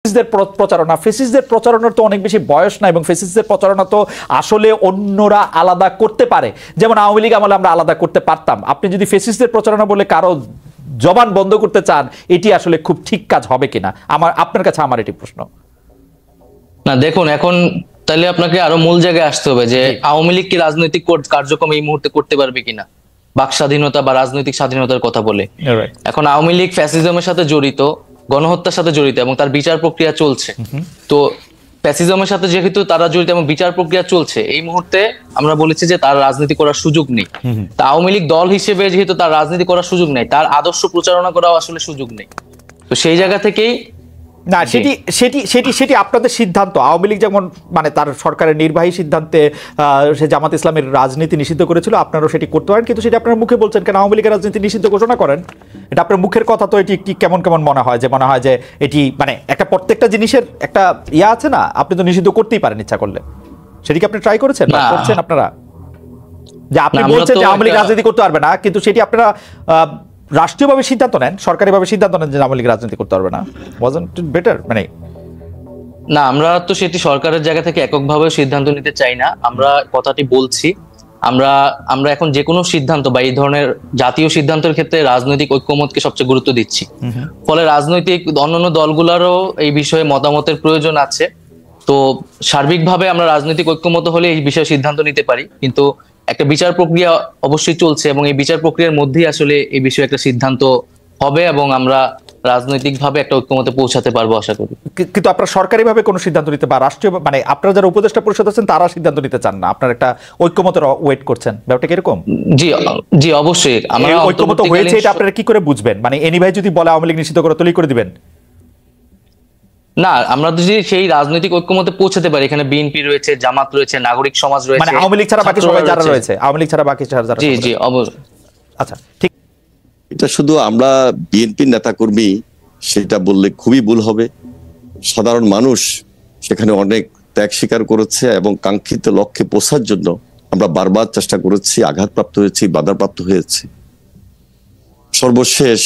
ফেসিস্টদের প্রচারণার তো অনেক বেশি বয়স না, এবং ফেসিস্টদের প্রচারণা তো আসলে অন্যরা আলাদা করতে পারে, যেমন আওয়ামী লীগ আমলে আমরা আলাদা করতে পারতাম। আপনি যদি ফেসিস্টদের প্রচারণা বলে কারো জবান বন্ধ করতে চান, এটি আসলে খুব ঠিক কাজ হবে কিনা, আপনার কাছে আমার এটি প্রশ্ন। না দেখুন, এখন তাহলে আপনাকে আরো মূল জায়গায় আসতে হবে যে আওয়ামী লীগ কি রাজনৈতিক কার্যক্রম এই মুহূর্তে করতে পারবে কিনা, বাক স্বাধীনতা বা রাজনৈতিক স্বাধীনতার কথা বলে। এখন আওয়ামী লীগ ফ্যাসিজমের সাথে জড়িত, গণহত্যার সাথে জড়িত, এবং তার বিচার প্রক্রিয়া চলছে। তো ফ্যাসিজমের সাথে যেহেতু তারা জড়িত এবং বিচার প্রক্রিয়া চলছে, এই মুহূর্তে আমরা বলেছি যে তার রাজনীতি করার সুযোগ নেই। তা আওয়ামী লীগ দল হিসেবে যেহেতু তার রাজনীতি করার সুযোগ নেই, তার আদর্শ প্রচারণা করাও আসলে সুযোগ নেই। তো সেই জায়গা থেকেই না, সেটি আপনাদের সিদ্ধান্ত। আওয়ামী লীগ যেমন মানে তার সরকারের নির্বাহী সিদ্ধান্তে সে জামাত ইসলামের রাজনীতি নিষিদ্ধ করেছিল, আপনারাও সেটি করতে পারেন, কিন্তু সেটি আপনার মুখে বলছেন কেন আওয়ামী লীগের রাজনীতি নিষিদ্ধ ঘোষণা করেন? এটা আপনার মুখের কথা, তো এটি কি কেমন কেমন মনে হয়, যে মনে হয় যে এটি মানে একটা প্রত্যেকটা জিনিসের একটা ইয়া আছে না, আপনি তো নিষিদ্ধ করতেই পারেন ইচ্ছা করলে। সেটিকে আপনি ট্রাই করেছেন বা করছেন আপনারা? যে আপনি বলছেন যে আওয়ামী লীগ রাজনীতি করতে পারবে না, কিন্তু সেটি আপনারা রাষ্ট্রীয়ভাবে সিদ্ধান্ত নেন, সরকারিভাবে সিদ্ধান্ত নেন যে আওয়ামী লীগ রাজনীতি করতে পারবে না। Wasn't it better? মানে না, আমরা তো সেটি সরকারের জায়গা থেকে এককভাবে সিদ্ধান্ত নিতে চাই না। আমরা কথাটি বলছি, আমরা এখন যে কোনো সিদ্ধান্ত বা এই ধরনের জাতীয় সিদ্ধান্তের ক্ষেত্রে রাজনৈতিক ঐক্যমতকে সবচেয়ে গুরুত্ব দিচ্ছি। ফলে রাজনৈতিক অন্যান্য দলগুলোরও এই বিষয়ে মতামতের প্রয়োজন আছে। তো সার্বিকভাবে আমরা রাজনৈতিক ঐক্যমত হলে এই বিষয়ে সিদ্ধান্ত নিতে পারি, কিন্তু একটা বিচার প্রক্রিয়া অবশ্যই চলছে, এবং এই বিচার প্রক্রিয়ার মধ্যেই আসলে এই বিষয়ে একটা সিদ্ধান্ত হবে, এবং আমরা রাজনৈতিকভাবে একটা ঐক্যমতে পৌঁছাতে পারবো আশা করি। কিন্তু আপনারা সরকারিভাবে কোনো সিদ্ধান্ত নিতে বা রাষ্ট্রীয় মানে আপনারা যারা উপদেষ্টা পরিষদ আছেন তারা সিদ্ধান্ত নিতে চান না, আপনারা একটা ঐক্যমতের ওয়েট করছেন, ব্যাপারটা কি এরকম? জি অবশ্যই। আমরা ঐক্যমত হয়েছে, এটা আপনারা কি করে বুঝবেন? মানে এনি ভাই যদি বলে আওয়ামী লীগ নিষিদ্ধ করে, তৈরি করে দিবেন? না, আমরা যদি সেই রাজনৈতিক ঐক্যমতে পৌঁছাতে পারি, এখানে বিএনপি রয়েছে, জামাত রয়েছে, নাগরিক সমাজ রয়েছে, মানে আওয়ামী লীগ ছাড়া বাকি সবাই যারা রয়েছে, আওয়ামী লীগ ছাড়া বাকি যারা। জি অবশ্যই। আচ্ছা, ঠিক। এটা শুধু আমরা বিএনপির নেতাকর্মী সেটা বললে খুবই ভুল হবে। সাধারণ মানুষ সেখানে অনেক ত্যাগ স্বীকার করেছে, এবং কাঙ্ক্ষিত লক্ষ্যে পৌঁছার জন্য আমরা বারবার চেষ্টা করেছি, আঘাতপ্রাপ্ত হয়েছি, বাধাপ্রাপ্ত হয়েছি। সর্বশেষ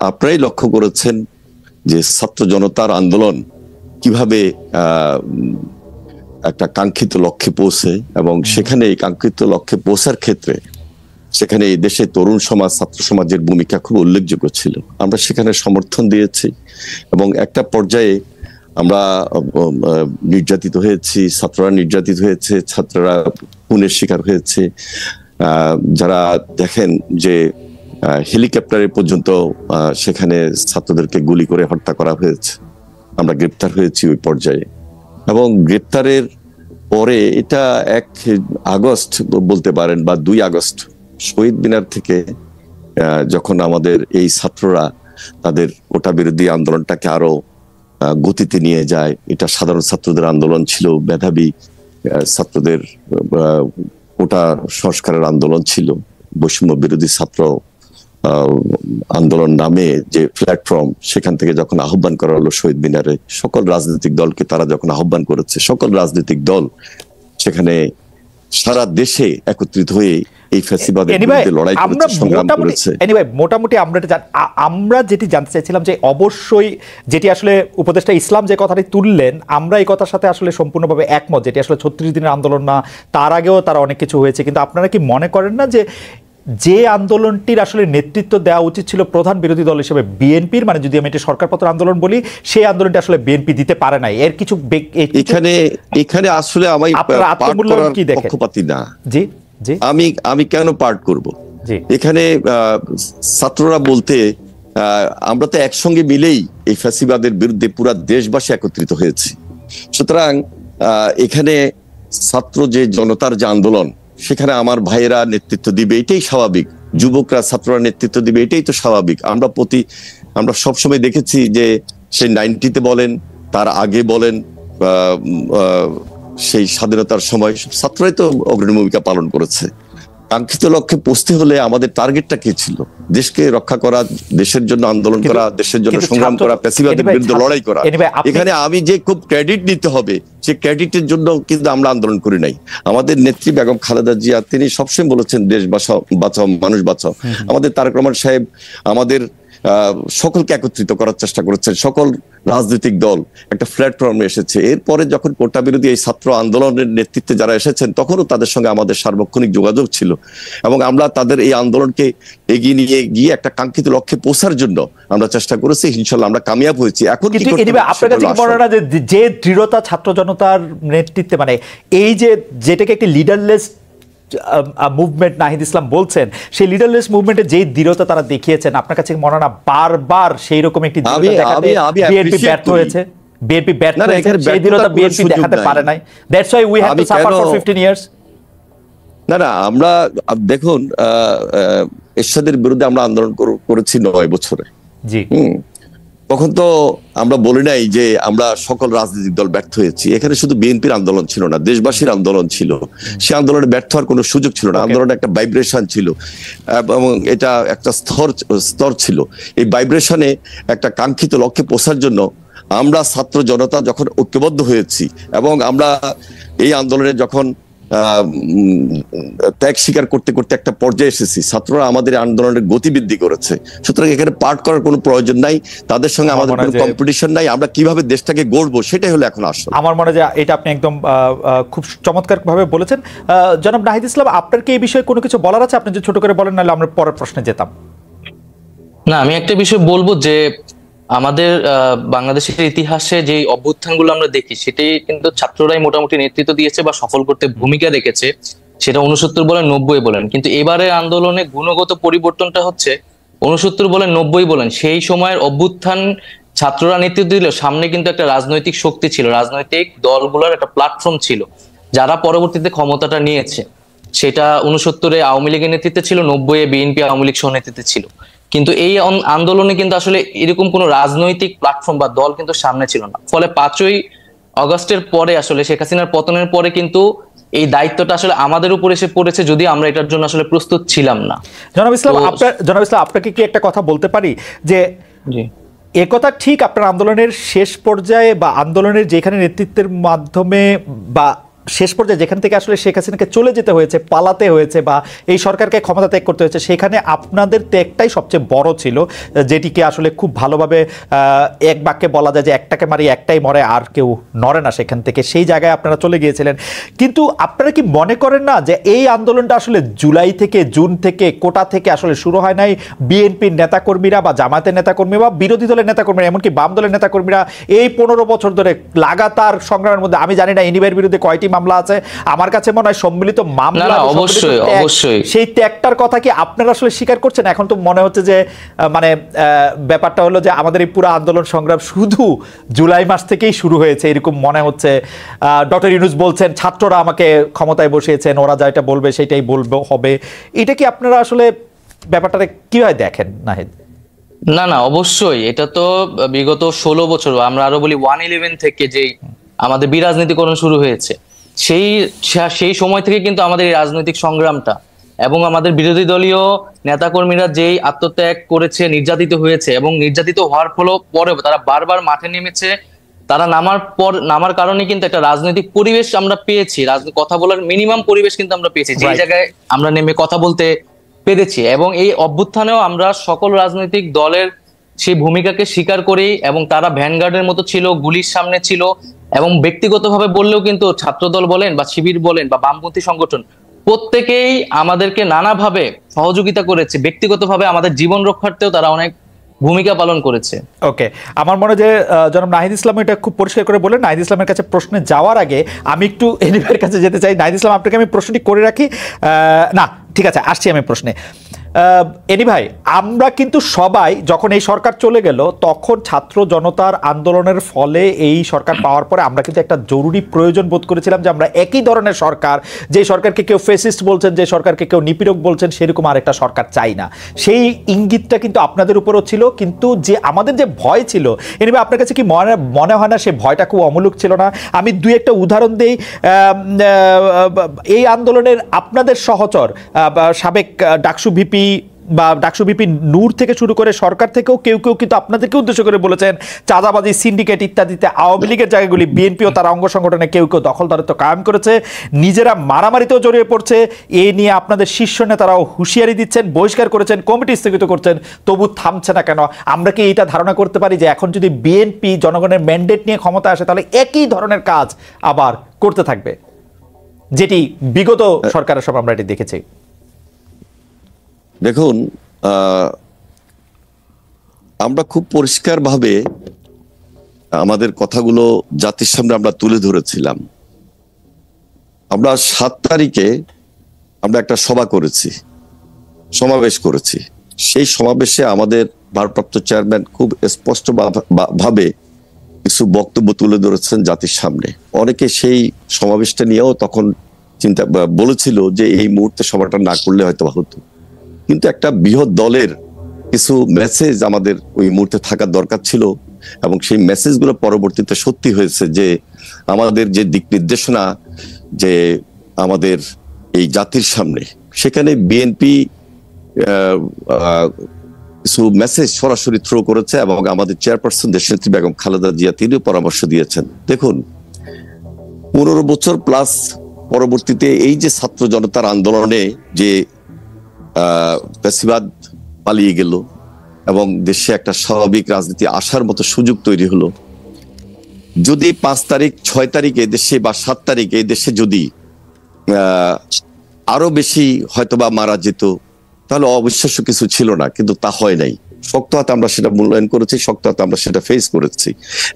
আপনারাই লক্ষ্য করেছেন যে ছাত্র জনতার আন্দোলন কিভাবে একটা কাঙ্ক্ষিত লক্ষ্যে পৌঁছে, এবং সেখানে এই কাঙ্ক্ষিত লক্ষ্যে পৌঁছার ক্ষেত্রে সেখানে এই দেশে তরুণ সমাজ, ছাত্র সমাজের ভূমিকা খুব উল্লেখযোগ্য ছিল। আমরা সেখানে সমর্থন দিয়েছি, এবং একটা পর্যায়ে আমরা নির্যাতিত হয়েছি, ছাত্ররা নির্যাতিত হয়েছে, ছাত্ররা খুনের শিকার হয়েছে। যারা দেখেন যে হেলিকপ্টারে পর্যন্ত সেখানে ছাত্রদেরকে গুলি করে হত্যা করা হয়েছে, আমরা গ্রেপ্তার হয়েছি ওই পর্যায়ে। এবং গ্রেপ্তারের পরে এটা 1 আগস্ট বলতে পারেন বা 2 আগস্ট শহীদ মিনার থেকে যখন আমাদের এই ছাত্ররা তাদের কোটা বিরোধী আন্দোলনটাকে আরো গতিতে নিয়ে যায়, এটা সাধারণ ছাত্রদের আন্দোলন ছিল, মেধাবী ছাত্রদের কোটা সংস্কারের আন্দোলন ছিল, বৈষম্য বিরোধী ছাত্র আন্দোলন নামে যে প্ল্যাটফর্ম, সেখান থেকে যখন আহ্বান করা হলো শহীদ মিনারে, সকল রাজনৈতিক দলকে তারা যখন আহ্বান করেছে, সকল রাজনৈতিক দল সেখানে সারা দেশে একত্রিত হয়ে এই ফ্যাসিবাদের বিরুদ্ধে লড়াই করেছে, সংগ্রাম করেছে। মোটামুটি আমরা যেটি জানতে চাইছিলাম যে অবশ্যই যেটি আসলে উপদেষ্টা ইসলাম যে কথাটি তুললেন, আমরা এই কথার সাথে আসলে সম্পূর্ণভাবে একমত, যেটি আসলে 36 দিনের আন্দোলন না, তার আগেও তারা অনেক কিছু হয়েছে। কিন্তু আপনারা কি মনে করেন না যে আন্দোলনটির আসলে নেতৃত্ব দেওয়া উচিত ছিল প্রধান বিরোধী দল হিসেবে বিএনপির, মানে যদি আমি এটা সরকারপত্র আন্দোলন বলি, সেই আন্দোলনটি আসলে বিএনপি দিতে পারে নাই? এর কিছু এখানে আসলে আমি পক্ষপাতী না। জি জি, আমি কেন পার্ট করব? এখানে ছাত্ররা বলতে আমরা তো একসঙ্গে মিলেই এই ফ্যাসিবাদের বিরুদ্ধে পুরা দেশবাসী একত্রিত হয়েছি। সুতরাং এখানে ছাত্র যে জনতার যে আন্দোলন, সেখানে আমার ভাইয়েরা নেতৃত্ব দিবে, এটাই স্বাভাবিক। যুবকরা, ছাত্ররা নেতৃত্ব দিবে, এটাই তো স্বাভাবিক। আমরা সবসময় দেখেছি যে সেই 90-তে বলেন, তার আগে বলেন, সেই স্বাধীনতার সময় ছাত্ররাই তো অগ্রণী ভূমিকা পালন করেছে। কাঙ্ক্ষিত লক্ষ্যে পৌঁছতে হলে আমাদের টার্গেটটা কি ছিল? দেশকে রক্ষা করা, দেশের জন্য আন্দোলন করা, দেশের জন্য সংগ্রাম করা, ফ্যাসিবাদের বিরুদ্ধে লড়াই করা। এখানে আমি যে খুব ক্রেডিট নিতে হবে, সেই ক্রেডিটের জন্য কিন্তু আমরা আন্দোলন করি নাই। আমাদের নেত্রী বেগম খালেদা জিয়া তিনি সবসময় বলেছেন দেশ বাঁচাও, মানুষ বাঁচাও। আমাদের তারেক রহমান সাহেব আমাদের সকলকে একত্রিত করার চেষ্টা করেছেন, সকল রাজনৈতিক দল একটা প্ল্যাটফর্মে এসেছে। এরপরে যখন কোটা বিরোধী এই ছাত্র আন্দোলনের নেতৃত্বে যারা এসেছেন, তখনও তাদের সঙ্গে আমাদের সার্বক্ষণিক যোগাযোগ ছিল এবং আমরা তাদের এই আন্দোলনকে এগিয়ে নিয়ে গিয়ে একটা কাঙ্ক্ষিত লক্ষ্যে পৌঁছার জন্য আমরা চেষ্টা করেছি। ইনশাল্লাহ আমরা কামিয়াব হয়েছি। এখন আপনার কাছে কি মনে হয় যে দৃঢ়তা ছাত্র জনতার নেতৃত্বে, মানে এই যেটাকে একটি লিডারলেস মুভমেন্ট নাহিদ ইসলাম বলছেন, সেই লিডারলেস মুভমেন্টে যে দৃঢ়তা তারা দেখিয়েছেন, আপনার কাছে মনে হয় না বারবার সেই রকম একটি বিএনপি ব্যর্থ হয়েছে? বিএনপি ব্যর্থ হয়েছে, সেই দৃঢ়তা বিএনপি দেখাতে পারে নাই। That's why we have to suffer for 15 years. না, আমরা দেখুন, এরশাদের বিরুদ্ধে আমরা আন্দোলন করেছি 9 বছরে। জি, তখন তো আমরা বলি নাই যে আমরা সকল রাজনৈতিক দল ব্যর্থ হয়েছি। এখানে শুধু বিএনপির আন্দোলন ছিল না, দেশবাসীর আন্দোলন ছিল। সে আন্দোলনে ব্যর্থ হওয়ার কোনো সুযোগ ছিল না। আন্দোলনে একটা ভাইব্রেশন ছিল এবং এটা একটা স্তর ছিল। এই ভাইব্রেশনে একটা কাঙ্ক্ষিত লক্ষ্যে পৌঁছার জন্য আমরা ছাত্র জনতা যখন ঐক্যবদ্ধ হয়েছি এবং আমরা এই আন্দোলনে যখন ত্যাগ স্বীকার করতে করতে একটা পর্যায়ে এসেছি, ছাত্ররা আমাদের আন্দোলনের গতি বৃদ্ধি করেছে। সুতরাং এখানে পার্ট করার কোনো প্রয়োজন নাই, তাদের সঙ্গে আমাদের কোনো কম্পিটিশন নাই। আমরা কিভাবে দেশটাকে গড়বো সেটাই হলো এখন আসল। আমার মনে হয় যে এটা আপনি একদম খুব চমৎকার ভাবে বলেছেন। জনাব নাহিদ ইসলাম, আপনার কি এই বিষয়ে কোনো কিছু বলার আছে? আপনি যে ছোট করে বলেন, নাহলে আমরা পরের প্রশ্নে যেতাম। না, আমি একটা বিষয় বলবো যে আমাদের বাংলাদেশের ইতিহাসে যে অভ্যুত্থানগুলো আমরা দেখি, সেটি কিন্তু ছাত্ররাই মোটামুটি নেতৃত্ব দিয়েছে বা সফল করতে ভূমিকা রেখেছে। সেটা 69 বলেন 90 বলেন, কিন্তু এবারে আন্দোলনে গুণগত পরিবর্তনটা হচ্ছে 69 বলেন 90 বলেন, সেই সময়ের অভ্যুত্থান ছাত্ররা নেতৃত্ব দিলেও সামনে কিন্তু একটা রাজনৈতিক শক্তি ছিল, রাজনৈতিক দলগুলোর একটা প্ল্যাটফর্ম ছিল, যারা পরবর্তীতে ক্ষমতাটা নিয়েছে। সেটা 69-এ আওয়ামী লীগের নেতৃত্বে ছিল, 90-এ বিএনপি আওয়ামী লীগ সহ নেতৃত্বে ছিল। কিন্তু এই আন্দোলনে কিন্তু আসলে এরকম কোন রাজনৈতিক প্ল্যাটফর্ম বা দল কিন্তু সামনে ছিল না। ফলে 5ই আগস্টের পরে আসলে শেখ হাসিনার পতনের পরে কিন্তু এই দায়িত্বটা আসলে আমাদের উপর এসে পড়েছে, যদি আমরা এটার জন্য আসলে প্রস্তুত ছিলাম না। জনাব ইসলাম, আপনাকে কি একটা কথা বলতে পারি যে একথা ঠিক, আপনার আন্দোলনের শেষ পর্যায়ে বা আন্দোলনের যেখানে নেতৃত্বের মাধ্যমে বা শেষ পর্যায়ে যেখান থেকে আসলে শেখ হাসিনাকে চলে যেতে হয়েছে, পালাতে হয়েছে বা এই সরকারকে ক্ষমতা ত্যাগ করতে হয়েছে, সেখানে আপনাদের ত্যাগটাই সবচেয়ে বড় ছিল, যেটিকে আসলে খুব ভালোভাবে এক বাক্যে বলা যায় যে একটাকে মারি একটাই মরে, আর কেউ নড়ে না সেখান থেকে। সেই জায়গায় আপনারা চলে গিয়েছিলেন। কিন্তু আপনারা কি মনে করেন না যে এই আন্দোলনটা আসলে জুলাই থেকে, জুন থেকে, কোটা থেকে আসলে শুরু হয় নাই? বিএনপির নেতাকর্মীরা বা জামায়াতের নেতাকর্মী বা বিরোধী দলের নেতাকর্মীরা, এমনকি বাম দলের নেতাকর্মীরা এই 15 বছর ধরে লাগাতার সংগ্রামের মধ্যে, আমি জানি না এনিবার বিরুদ্ধে কয়টি মামলা আছে, আমার কাছে মনে হয় সম্মিলিত মামলা, অবশ্যই সেই ত্যাগটার কথা কি আপনারা আসলে স্বীকার করছেন? এখন তো মনে হচ্ছে যে মানে ব্যাপারটা হলো যে আমাদের এই পুরো আন্দোলন সংগ্রাম শুধু জুলাই মাস থেকেই শুরু হয়েছে, এরকম মনে হচ্ছে। ডক্টর ইউনূস বলছেন ছাত্ররা আমাকে ক্ষমতায় বসিয়েছেন, ওরা যা এটা বলবে সেটাই বলবে হবে। এটা কি আপনারা আসলে ব্যাপারটা কিভাবে দেখেন নাহিদ? না, অবশ্যই এটা তো বিগত 16 বছর, আমরা আরো বলি 111 থেকে যেই আমাদের বিরাজনীতিকরণ শুরু হয়েছে, সেই সময় থেকে কিন্তু আমাদের এই রাজনৈতিক সংগ্রামটা এবং আমাদের বিরোধী দলীয় নেতাকর্মীরা যেই আত্মত্যাগ করেছে, নির্যাতিত হয়েছে এবং নির্যাতিত হওয়ার পরে তারা বারবার মাঠে নেমেছে। তারা নামার কারণে কিন্তু একটা রাজনৈতিক পরিবেশ আমরা পেয়েছি, কথা বলার মিনিমাম পরিবেশ কিন্তু আমরা পেয়েছি, যে জায়গায় আমরা নেমে কথা বলতে পেরেছি। এবং এই অভ্যুত্থানেও আমরা সকল রাজনৈতিক দলের সেই ভূমিকাকে স্বীকার করি এবং তারা ভ্যানগার্ডের মতো ছিল, গুলির সামনে ছিল। এবং ব্যক্তিগতভাবে বললেও কিন্তু ছাত্রদল বলেন বা শিবির বলেন বা বামপন্থী সংগঠন, প্রত্যেকেই আমাদেরকে নানাভাবে সহযোগিতা করেছে। ব্যক্তিগতভাবে আমাদের জীবন রক্ষার্থেও তারা অনেক ভূমিকা পালন করেছে। ওকে, আমার মনে হয় যে জনাব নাহিদ ইসলাম এটা খুব পরিষ্কার করে বলেন। নাহিদ ইসলামের কাছে প্রশ্নে যাওয়ার আগে আমি একটু এনিভার কাছে যেতে চাই। নাহিদ ইসলাম, আপনাকে আমি প্রশ্নটি করে রাখি। না, ঠিক আছে, আসছি আমি প্রশ্নে। এনি ভাই, আমরা কিন্তু সবাই যখন এই সরকার চলে গেল, তখন ছাত্র জনতার আন্দোলনের ফলে এই সরকার পাওয়ার পরে আমরা কিন্তু একটা জরুরি প্রয়োজন বোধ করেছিলাম যে আমরা একই ধরনের সরকার, যে সরকারকে কেউ ফেসিস্ট বলছেন, যে সরকারকে কেউ নিপীড়ক বলছেন, সেরকম আর একটা সরকার চাই না। সেই ইঙ্গিতটা কিন্তু আপনাদের উপরও ছিল। কিন্তু যে আমাদের যে ভয় ছিল, এনি ভাই আপনার কাছে কি মনে হয় না সে ভয়টা খুব অমূলক ছিল না? আমি দুই একটা উদাহরণ দিই। এই আন্দোলনের আপনাদের সহচর সাবেক ডাকসু ভিপি ভিপি বা ডাকসু ভিপি নূর থেকে শুরু করে সরকার থেকেও কেউ কেউ কিন্তু আপনাদেরকে উদ্দেশ্য করে বলেছেন চাঁদাবাজি, সিন্ডিকেট ইত্যাদিতে আওয়ামী লীগের জায়গাগুলি বিএনপি ও তার অঙ্গ সংগঠনে কেউ কেউ দখলদারিত্ব কায়েম করেছে, নিজেরা মারামারিতেও জড়িয়ে পড়ছে। এ নিয়ে আপনাদের শীর্ষ নেতারাও হুঁশিয়ারি দিচ্ছেন, বহিষ্কার করেছেন, কমিটি স্থগিত করছেন, তবু থামছে না কেন? আমরা কি এটা ধারণা করতে পারি যে এখন যদি বিএনপি জনগণের ম্যান্ডেট নিয়ে ক্ষমতা আসে তাহলে একই ধরনের কাজ আবার করতে থাকবে, যেটি বিগত সরকারের সময় আমরা এটি দেখেছি? দেখুন, আমরা খুব পরিষ্কারভাবে আমাদের কথাগুলো জাতির সামনে আমরা তুলে ধরেছিলাম। আমরা 7 তারিখে আমরা একটা সভা করেছি, সমাবেশ করেছি। সেই সমাবেশে আমাদের ভারপ্রাপ্ত চেয়ারম্যান খুব স্পষ্ট ভাবে কিছু বক্তব্য তুলে ধরেছেন জাতির সামনে। অনেকে সেই সমাবেশটা নিয়েও তখন চিন্তা বলেছিল যে এই মুহূর্তে সভাটা না করলে হয়তো হতো, কিন্তু একটা বৃহৎ দলের কিছু মেসেজ আমাদের ওই মুহূর্তে থাকার দরকার ছিল, এবং সেই মেসেজগুলো পরবর্তীতে সত্যি হয়েছে যে আমাদের যে দিক নির্দেশনা যে আমাদের এই জাতির সামনে, সেখানে বিএনপি কিছু মেসেজ সরাসরি থ্রো করেছে এবং আমাদের চেয়ারপারসন দেশনেত্রী বেগম খালেদা জিয়া তিনিও পরামর্শ দিয়েছেন। দেখুন, 15 বছর প্লাস পরবর্তীতে এই যে ছাত্র জনতার আন্দোলনে যে ফ্যাসিবাদ পালিয়ে গেল এবং দেশে একটা স্বাভাবিক রাজনীতি আসার মতো সুযোগ তৈরি হলো, যদি 5 তারিখ 6 তারিখ এই দেশে বা 7 তারিখ এই দেশে যদি আরো বেশি হয়তোবা মারা যেত তাহলে অবিশ্বাস্য কিছু ছিল না, কিন্তু তা হয় নাই। শক্ত হাতে আমরা সেটা মূল্যায়ন করেছি, শক্ত হাতে আমরা সেটা ফেস করেছি।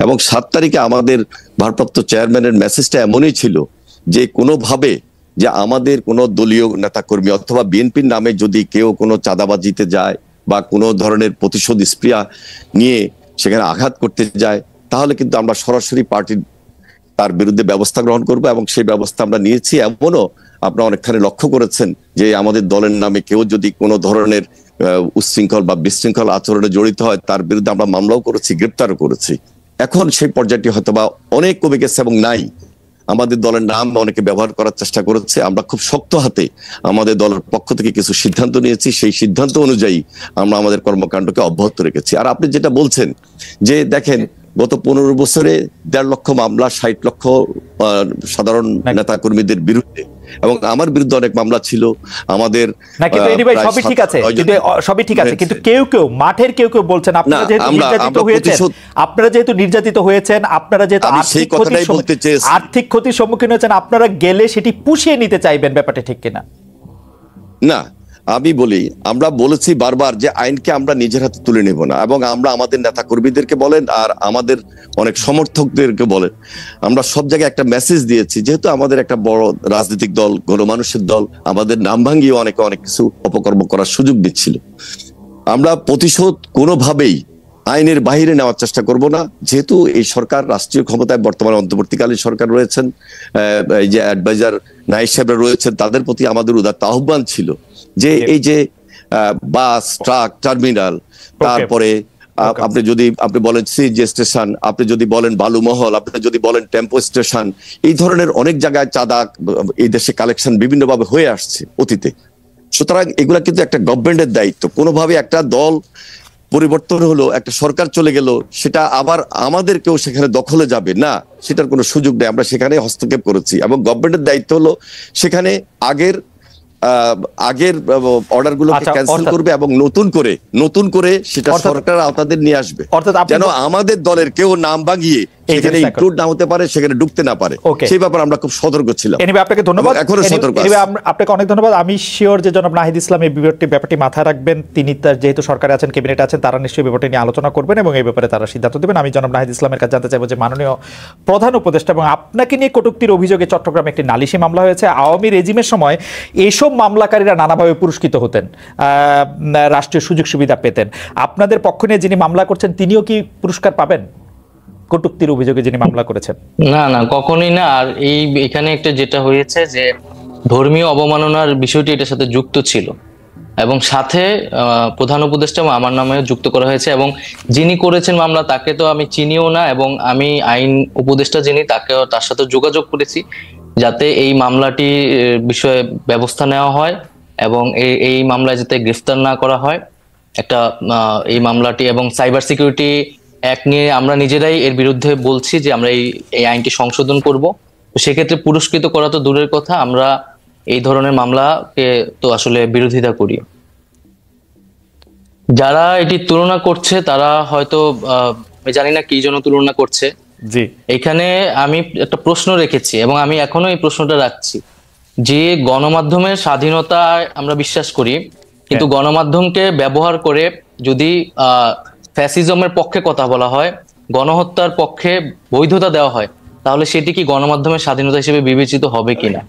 এবং 7 তারিখে আমাদের ভারপ্রাপ্ত চেয়ারম্যানের মেসেজটা এমনই ছিল যে কোনোভাবে যে আমাদের কোনো দলীয় নেতাকর্মী অথবা বিএনপির নামে যদি কেউ কোনো চাঁদাবাজিতে যায় বা কোনো ধরনের প্রতিশোধ স্পৃহা নিয়ে সেখানে আঘাত করতে যায়, তাহলে কিন্তু আমরা সরাসরি পার্টির তার বিরুদ্ধে ব্যবস্থা গ্রহণ করব, এবং সেই ব্যবস্থা আমরা নিয়েছি। এমনও আপনারা অনেকখানি লক্ষ্য করেছেন যে আমাদের দলের নামে কেউ যদি কোনো ধরনের উচ্ছৃঙ্খল বা বিশৃঙ্খল আচরণে জড়িত হয় তার বিরুদ্ধে আমরা মামলাও করেছি, গ্রেপ্তারও করেছি। এখন সেই পর্যায়টি হয়তোবা অনেক কমে গেছে এবং নাই। আমাদের দলের নাম অনেকে ব্যবহার করার চেষ্টা করেছে। আমরা খুব শক্ত হাতে আমাদের দলের পক্ষ থেকে কিছু সিদ্ধান্ত নিয়েছি, সেই সিদ্ধান্ত অনুযায়ী আমরা আমাদের কর্মকাণ্ডকে অব্যাহত রেখেছি। আর আপনি যেটা বলছেন যে দেখেন, গত 15 বছরে 1.5 লক্ষ মামলা, 60 লক্ষ সাধারণ নেতা কর্মীদের বিরুদ্ধে, এবং আমার বিরুদ্ধে অনেক মামলা ছিল আমাদের। সবই ঠিক আছে, সবই ঠিক আছে, কিন্তু কেউ কেউ মাঠের কেউ কেউ বলছেন আপনারা যেহেতু নির্যাতিত হয়েছেন, আপনারা যেহেতু আর্থিক ক্ষতির সম্মুখীন হয়েছেন, আপনারা গেলে সেটি পুষিয়ে নিতে চাইবেন, ব্যাপারটা ঠিক কিনা? না, আমি বলি, আমরা বলেছি বারবার যে আইনকে আমরা নিজের হাতে তুলে নেব না, এবং আমরা আমাদের নেতা কর্মীদেরকে বলেন আর আমাদের অনেক সমর্থকদেরকে বলেন, আমরা সব জায়গায় একটা মেসেজ দিয়েছি। যেহেতু আমাদের একটা বড় রাজনৈতিক দল, গণমানুষের দল, আমাদের নাম ভাঙিয়ে অনেকে অনেক কিছু অপকর্ম করার সুযোগ দিচ্ছিল। আমরা প্রতিশোধ কোনোভাবেই আইনের বাইরে নেওয়ার চেষ্টা করব না। যেহেতু এই সরকার রাষ্ট্রীয় ক্ষমতায় বর্তমানে অন্তর্বর্তীকালীন সরকার রয়েছেন, এই যে অ্যাডভাইজার নাইক সাহেবরা রয়েছেন, তাদের প্রতি আমাদের উদাত্ত আহ্বান ছিল যে এই যে বাস, ট্রাক, টার্মিনাল, তারপরে আপনি বলেন সিএনজি স্টেশন, আপনি যদি বলেন বালুমহল, আপনি যদি বলেন টেম্পো স্টেশন, এই ধরনের অনেক জায়গায় চাঁদা এই দেশে কালেকশন বিভিন্নভাবে হয়ে আসছে অতীতে। সুতরাং এগুলা কিন্তু একটা গভর্নমেন্টের দায়িত্ব। কোনোভাবে একটা দল পরিবর্তন হলো, একটা সরকার চলে গেল, সেটা আবার আমাদের কেউ সেখানে দখলে যাবে না, সেটার কোনো সুযোগ নেই। আমরা সেখানে হস্তক্ষেপ করেছি, এবং গভর্নমেন্টের দায়িত্ব হলো সেখানে আগের অর্ডারগুলোকে ক্যান্সেল করবে এবং নতুন করে সেটা সরকার আওতাদের নিয়ে আসবে, যেন আমাদের দলের কেউ নাম ভাঙিয়ে সেখানে ইনক্লুড না হতে পারে, সেখানে ঢুকতে না পারে। সেই ব্যাপারে আমরা খুব সতর্ক ছিলাম। আপনাকে ধন্যবাদ, এখনো সতর্ক। আপনাকে অনেক ধন্যবাদ। আমি শিওর যে জনাব নাহিদ ইসলাম এই ব্যাপারটি মাথায় রাখবেন। তিনি যেহেতু সরকারে আছেন, ক্যাবিনেটে আছেন, তারা নিশ্চয়ই ব্যাপারটি নিয়ে আলোচনা করবেন এবং এই ব্যাপারে তারা সিদ্ধান্ত দেবেন। আমি জনাব নাহিদ ইসলামের কাছে জানতে চাইবো যে মাননীয় প্রধান উপদেষ্টা, এবং আপনাকে নিয়ে কটূক্তির অভিযোগে চট্টগ্রামে একটি নালিশি মামলা হয়েছে। আওয়ামী রেজিমের সময় এইসব মামলাকারীরা নানাভাবে পুরস্কৃত হতেন, রাষ্ট্রীয় সুযোগ সুবিধা পেতেন। আপনাদের পক্ষ নিয়ে যিনি মামলা করছেন তিনিও কি পুরস্কার পাবেন, কটূক্তির অভিযোগে যিনি মামলা করেছেন? না, কখনোই না। আর এখানে একটা যেটা হয়েছে যে ধর্মীয় অবমাননার বিষয়টি এটার সাথে যুক্ত ছিল, এবং সাথে প্রধান উপদেষ্টা আমার নামেও যুক্ত করা হয়েছে, এবং যিনি করেছেন মামলা তাকে তো আমি চিনিও না, এবং আমি আইন উপদেষ্টা যিনি তার সাথে যোগাযোগ করেছি যাতে এই মামলাটি বিষয়ে ব্যবস্থা নেওয়া হয়, এবং এই মামলায় যাতে গ্রেফতার না করা হয়, একটা এই মামলাটি এবং সাইবার সিকিউরিটি অ্যাক্ট নিয়ে আমরা নিজেরাই এর বিরুদ্ধে বলছি যে আমরা এই আইনটি সংশোধন করব। তো সেক্ষেত্রে পুরস্কৃত করা তো দূরের কথা, আমরা এই ধরনের মামলাকে তো আসলে বিরোধিতা করি। যারা এটি তুলনা করছে তারা হয়তো আমি জানি না কি জন্য তুলনা করছে। জি, এখানে আমি একটা প্রশ্ন রেখেছি এবং আমি এখনো এই প্রশ্নটা রাখছি যে গণমাধ্যমের স্বাধীনতায় আমরা বিশ্বাস করি, কিন্তু গণমাধ্যমকে ব্যবহার করে যদি ফ্যাসিজমের পক্ষে কথা বলা হয়, গণহত্যার পক্ষে বৈধতা দেওয়া হয়, তাহলে সেটি কি গণমাধ্যমের স্বাধীনতা হিসেবে বিবেচিত হবে কিনা?